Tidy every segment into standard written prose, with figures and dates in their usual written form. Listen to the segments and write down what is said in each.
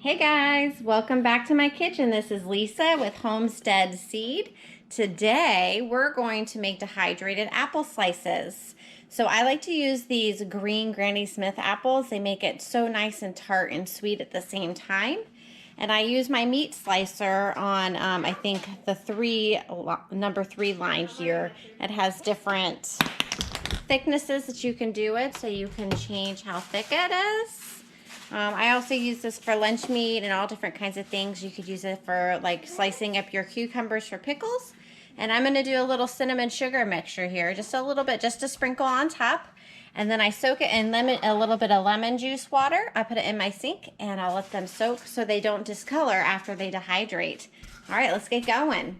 Hey guys, welcome back to my kitchen. This is Lisa with Homestead Seed. Today we're going to make dehydrated apple slices. So I like to use these green Granny Smith apples. They make it so nice and tart and sweet at the same time. And I use my meat slicer on, I think the number 3 line here. It has different thicknesses that you can do it, so you can change how thick it is. I also use this for lunch meat and all different kinds of things. You could use it for like slicing up your cucumbers for pickles. And I'm going to do a little cinnamon sugar mixture here, just a little bit, just to sprinkle on top. And then I soak it in a little bit of lemon juice water. I put it in my sink and I'll let them soak so they don't discolor after they dehydrate. All right, let's get going.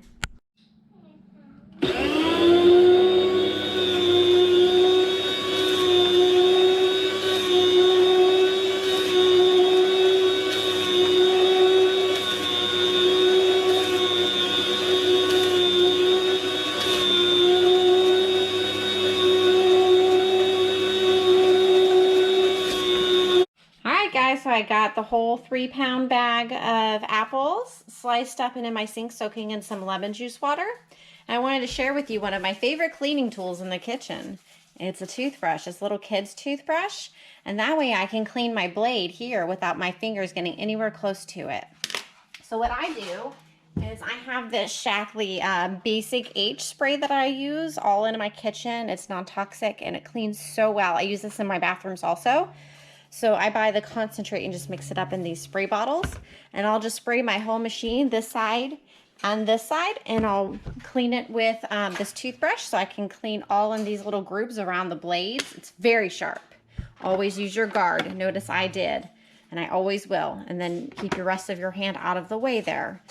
So I got the whole 3-pound bag of apples sliced up and in my sink, soaking in some lemon juice water. And I wanted to share with you one of my favorite cleaning tools in the kitchen. It's a toothbrush. It's a little kid's toothbrush, and that way I can clean my blade here without my fingers getting anywhere close to it. So what I do is I have this Shackley Basic H spray that I use all in my kitchen. It's non-toxic and it cleans so well. I use this in my bathrooms also. So I buy the concentrate and just mix it up in these spray bottles. And I'll just spray my whole machine, this side and this side, and I'll clean it with this toothbrush so I can clean all in these little grooves around the blades. It's very sharp. Always use your guard. Notice I did, and I always will. And then keep your rest of your hand out of the way there.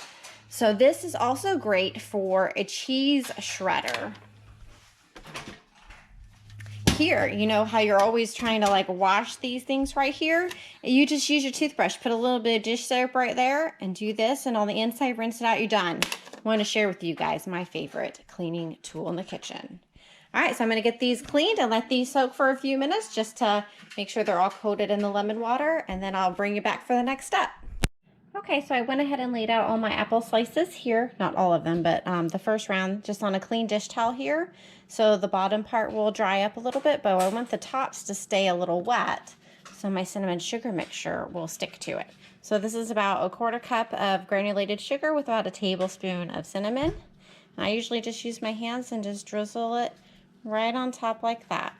So this is also great for a cheese shredder. Here, you know how you're always trying to like wash these things right here? You just use your toothbrush, put a little bit of dish soap right there and do this, and on the inside, rinse it out, you're done. I want to share with you guys my favorite cleaning tool in the kitchen. All right, so I'm going to get these cleaned and let these soak for a few minutes just to make sure they're all coated in the lemon water, and then I'll bring you back for the next step. Okay, so I went ahead and laid out all my apple slices here, not all of them, but the first round just on a clean dish towel here. So the bottom part will dry up a little bit, but I want the tops to stay a little wet so my cinnamon sugar mixture will stick to it. So this is about a 1/4 cup of granulated sugar with about a tablespoon of cinnamon. And I usually just use my hands and just drizzle it right on top like that.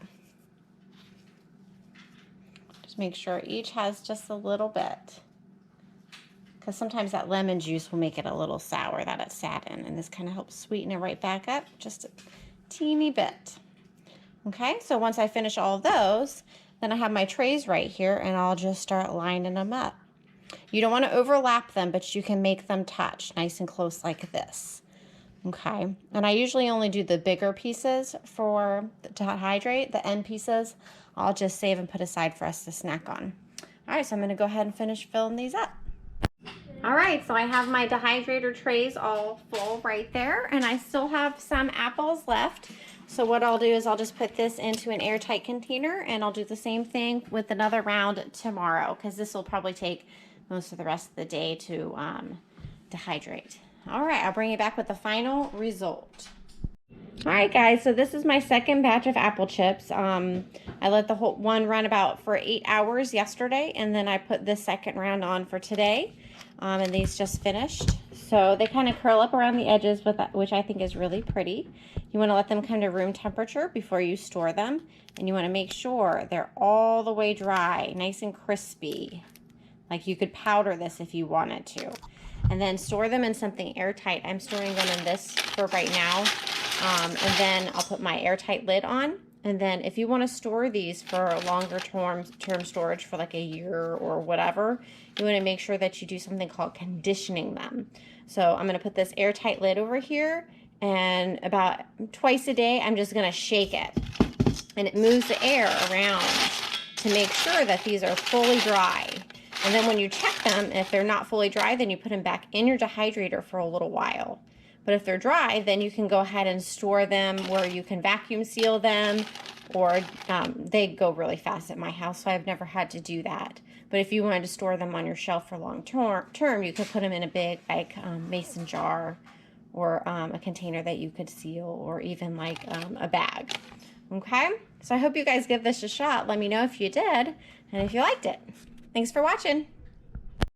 Just make sure each has just a little bit, because sometimes that lemon juice will make it a little sour that it sat in, and this kind of helps sweeten it right back up just a teeny bit. Okay, so once I finish all of those, then I have my trays right here, and I'll just start lining them up. You don't want to overlap them, but you can make them touch nice and close like this. Okay, and I usually only do the bigger pieces to hydrate. The end pieces I'll just save and put aside for us to snack on. All right, so I'm going to go ahead and finish filling these up. All right, so I have my dehydrator trays all full right there, and I still have some apples left. So what I'll do is I'll just put this into an airtight container, and I'll do the same thing with another round tomorrow, because this will probably take most of the rest of the day to dehydrate. All right, I'll bring you back with the final result. All right, guys, so this is my second batch of apple chips. I let the whole one run about for 8 hours yesterday, and then I put this second round on for today. And these just finished. So they kind of curl up around the edges, which I think is really pretty. You want to let them come to room temperature before you store them. And you want to make sure they're all the way dry, nice and crispy. Like you could powder this if you wanted to. And then store them in something airtight. I'm storing them in this for right now. And then I'll put my airtight lid on. And then if you want to store these for longer term storage for like a year or whatever, you want to make sure that you do something called conditioning them. So I'm going to put this airtight lid over here, and about twice a day I'm just going to shake it. And it moves the air around to make sure that these are fully dry. And then when you check them, if they're not fully dry, then you put them back in your dehydrator for a little while. But if they're dry, then you can go ahead and store them where you can vacuum seal them, or they go really fast at my house, so I've never had to do that. But if you wanted to store them on your shelf for long term, you could put them in a big like mason jar, or a container that you could seal, or even like a bag. Okay, so I hope you guys give this a shot. Let me know if you did and if you liked it. Thanks for watching.